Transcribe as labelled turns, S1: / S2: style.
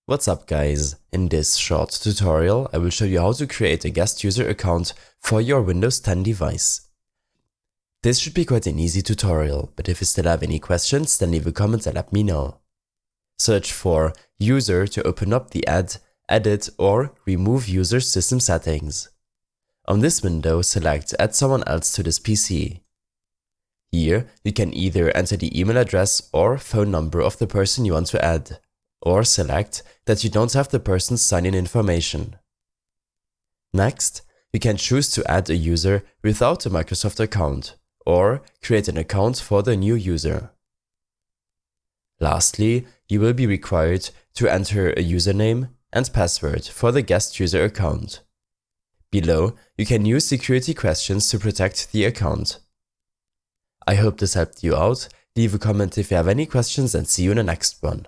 S1: What's up guys, in this short tutorial I will show you how to create a guest user account for your Windows 10 device. This should be quite an easy tutorial, but if you still have any questions then leave a comment and let me know. Search for user to open up the add, edit or remove user system settings. On this window select add someone else to this PC. Here you can either enter the email address or phone number of the person you want to add, or select that you don't have the person's sign-in information. Next, you can choose to add a user without a Microsoft account, or create an account for the new user. Lastly, you will be required to enter a username and password for the guest user account. Below, you can use security questions to protect the account. I hope this helped you out. Leave a comment if you have any questions and see you in the next one.